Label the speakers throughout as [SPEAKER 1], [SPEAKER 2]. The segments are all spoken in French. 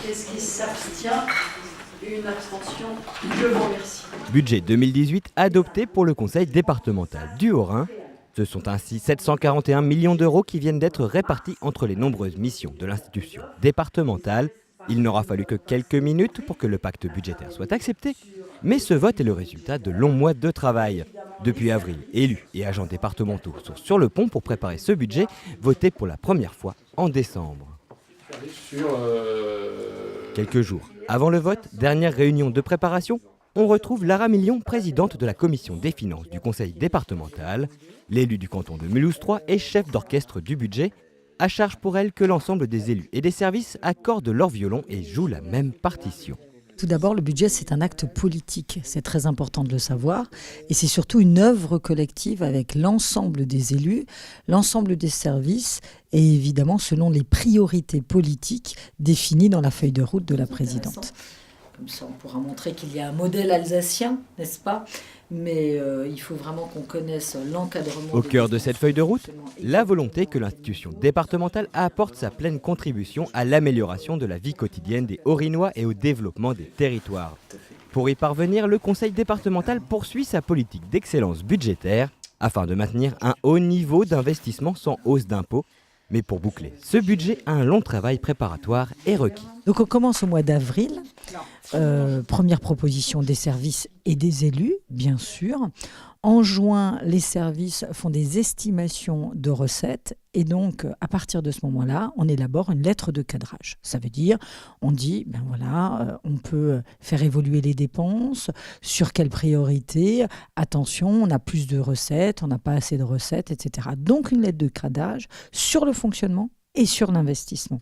[SPEAKER 1] Qu'est-ce qui s'abstient? Une abstention. Je vous remercie.
[SPEAKER 2] Budget 2018 adopté pour le conseil départemental du Haut-Rhin. Ce sont ainsi 741 millions d'euros qui viennent d'être répartis entre les nombreuses missions de l'institution départementale. Il n'aura fallu que quelques minutes pour que le pacte budgétaire soit accepté. Mais ce vote est le résultat de longs mois de travail. Depuis avril, élus et agents départementaux sont sur le pont pour préparer ce budget, voté pour la première fois en décembre. Quelques jours avant le vote, dernière réunion de préparation, on retrouve Lara Million, présidente de la commission des finances du conseil départemental. L'élu du canton de Mulhouse 3 est chef d'orchestre du budget. À charge pour elle que l'ensemble des élus et des services accordent leur violon et jouent la même partition.
[SPEAKER 3] Tout d'abord, le budget, c'est un acte politique. C'est très important de le savoir. Et c'est surtout une œuvre collective avec l'ensemble des élus, l'ensemble des services et évidemment selon les priorités politiques définies dans la feuille de route de la présidente. Comme ça, on pourra montrer qu'il y a un modèle alsacien, n'est-ce pas ? Mais il faut vraiment qu'on connaisse l'encadrement.
[SPEAKER 2] Au cœur de cette feuille de route, la volonté que l'institution départementale apporte sa pleine contribution à l'amélioration de la vie quotidienne des Haut-Rhinois et au développement des territoires. Pour y parvenir, le conseil départemental poursuit sa politique d'excellence budgétaire afin de maintenir un haut niveau d'investissement sans hausse d'impôts. Mais pour boucler ce budget, un long travail préparatoire est requis.
[SPEAKER 3] Donc on commence au mois d'avril. Première proposition des services et des élus, bien sûr. En juin, les services font des estimations de recettes et donc, à partir de ce moment-là, on élabore une lettre de cadrage. Ça veut dire, on dit, on peut faire évoluer les dépenses, sur quelle priorité, attention, on a plus de recettes, on n'a pas assez de recettes, etc. Donc, une lettre de cadrage sur le fonctionnement et sur l'investissement.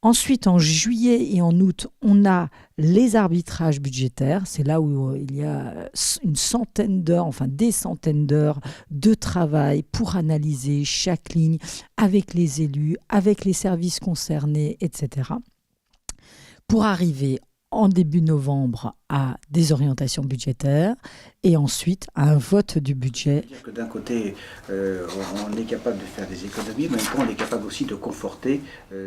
[SPEAKER 3] Ensuite, en juillet et en août, on a les arbitrages budgétaires. C'est là où il y a une centaine d'heures, enfin des centaines d'heures de travail pour analyser chaque ligne avec les élus, avec les services concernés, etc. Pour arriver en début novembre à des orientations budgétaires et ensuite à un vote du budget.
[SPEAKER 4] D'un côté, on est capable de faire des économies, mais on est capable aussi de conforter.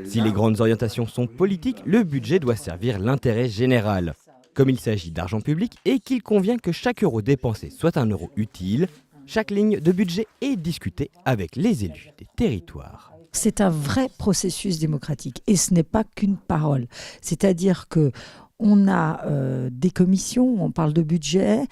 [SPEAKER 2] Si les grandes orientations sont politiques, le budget doit servir l'intérêt général. Comme il s'agit d'argent public et qu'il convient que chaque euro dépensé soit un euro utile, chaque ligne de budget est discutée avec les élus des territoires.
[SPEAKER 3] C'est un vrai processus démocratique et ce n'est pas qu'une parole. C'est-à-dire que on a des commissions, on parle de budget,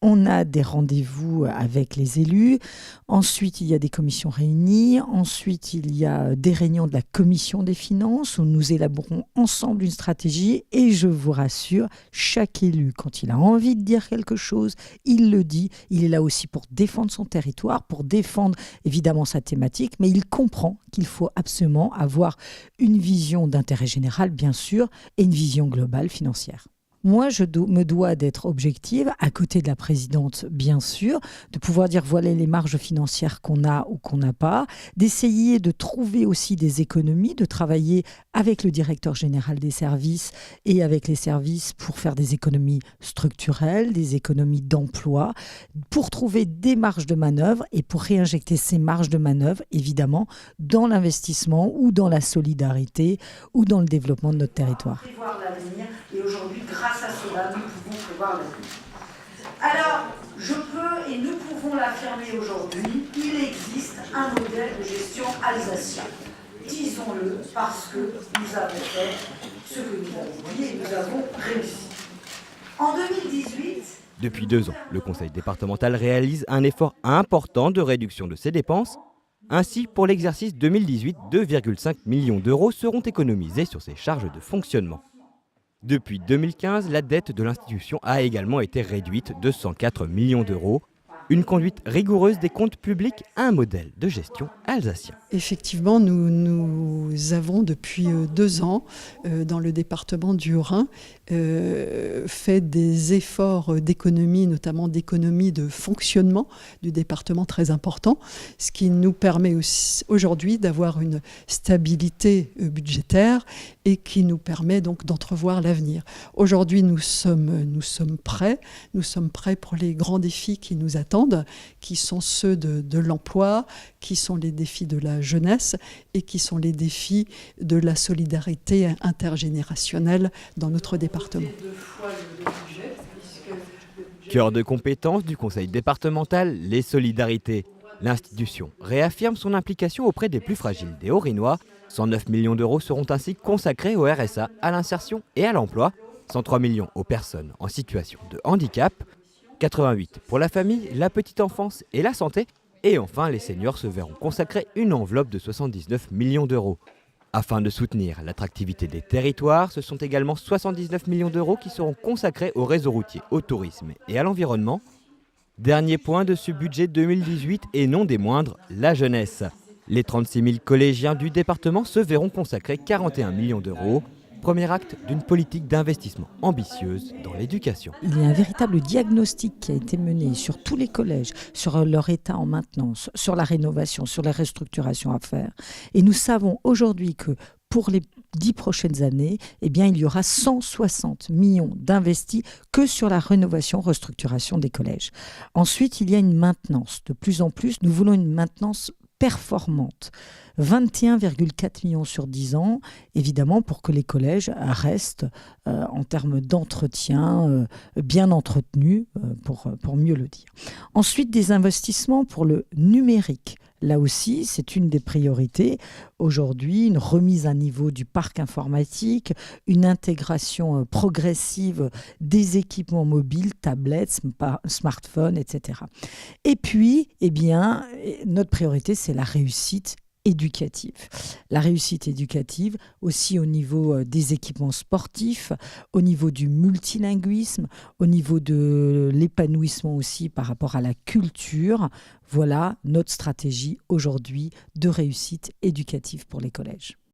[SPEAKER 3] on a des rendez-vous avec les élus, ensuite il y a des commissions réunies, ensuite il y a des réunions de la commission des finances où nous élaborons ensemble une stratégie et je vous rassure, chaque élu, quand il a envie de dire quelque chose, il le dit, il est là aussi pour défendre son territoire, pour défendre évidemment sa thématique, mais il comprend qu'il faut absolument avoir une vision d'intérêt général bien sûr et une vision globale financière. Moi, je me dois d'être objective, à côté de la présidente, bien sûr, de pouvoir dire voilà les marges financières qu'on a ou qu'on n'a pas, d'essayer de trouver aussi des économies, de travailler avec le directeur général des services et avec les services pour faire des économies structurelles, des économies d'emploi, pour trouver des marges de manœuvre et pour réinjecter ces marges de manœuvre, évidemment, dans l'investissement ou dans la solidarité ou dans le développement de notre territoire.
[SPEAKER 1] Et aujourd'hui, grâce à cela, nous pouvons prévoir l'avenir. Alors, je peux et nous pouvons l'affirmer aujourd'hui, il existe un modèle de gestion alsacien. Disons-le, parce que nous avons fait ce que nous avons dit et nous avons réussi. En 2018...
[SPEAKER 2] Depuis 2 ans, le conseil départemental réalise un effort important de réduction de ses dépenses. Ainsi, pour l'exercice 2018, 2,5 millions d'euros seront économisés sur ses charges de fonctionnement. Depuis 2015, la dette de l'institution a également été réduite de 104 millions d'euros. Une conduite rigoureuse des comptes publics, un modèle de gestion alsacien.
[SPEAKER 5] Effectivement, nous avons depuis 2 ans, dans le département du Haut-Rhin, fait des efforts d'économie, notamment d'économie de fonctionnement du département très important, ce qui nous permet aussi aujourd'hui d'avoir une stabilité budgétaire et qui nous permet donc d'entrevoir l'avenir. Aujourd'hui, nous sommes prêts pour les grands défis qui nous attendent, qui sont ceux de l'emploi, qui sont les défis de la jeunesse et qui sont les défis de la solidarité intergénérationnelle dans notre département.
[SPEAKER 2] Cœur de compétence du conseil départemental, les solidarités. L'institution réaffirme son implication auprès des plus fragiles des Haut-Rhinois. 109 millions d'euros seront ainsi consacrés au RSA, à l'insertion et à l'emploi. 103 millions aux personnes en situation de handicap. 88 pour la famille, la petite enfance et la santé. Et enfin, les seniors se verront consacrer une enveloppe de 79 millions d'euros. Afin de soutenir l'attractivité des territoires, ce sont également 79 millions d'euros qui seront consacrés au réseau routier, au tourisme et à l'environnement. Dernier point de ce budget 2018 et non des moindres, la jeunesse. Les 36 000 collégiens du département se verront consacrer 41 millions d'euros. Premier acte d'une politique d'investissement ambitieuse dans l'éducation.
[SPEAKER 3] Il y a un véritable diagnostic qui a été mené sur tous les collèges, sur leur état en maintenance, sur la rénovation, sur la restructuration à faire. Et nous savons aujourd'hui que pour les 10 prochaines années, eh bien, il y aura 160 millions d'investis que sur la rénovation, restructuration des collèges. Ensuite, il y a une maintenance. De plus en plus, nous voulons une maintenance performante. 21,4 millions sur 10 ans, évidemment, pour que les collèges restent, en termes d'entretien, bien entretenus, pour mieux le dire. Ensuite, des investissements pour le numérique. Là aussi, c'est une des priorités. Aujourd'hui, une remise à niveau du parc informatique, une intégration progressive des équipements mobiles, tablettes, smartphones, etc. Et puis, eh bien, notre priorité, c'est la réussite éducative. La réussite éducative aussi au niveau des équipements sportifs, au niveau du multilinguisme, au niveau de l'épanouissement aussi par rapport à la culture. Voilà notre stratégie aujourd'hui de réussite éducative pour les collèges.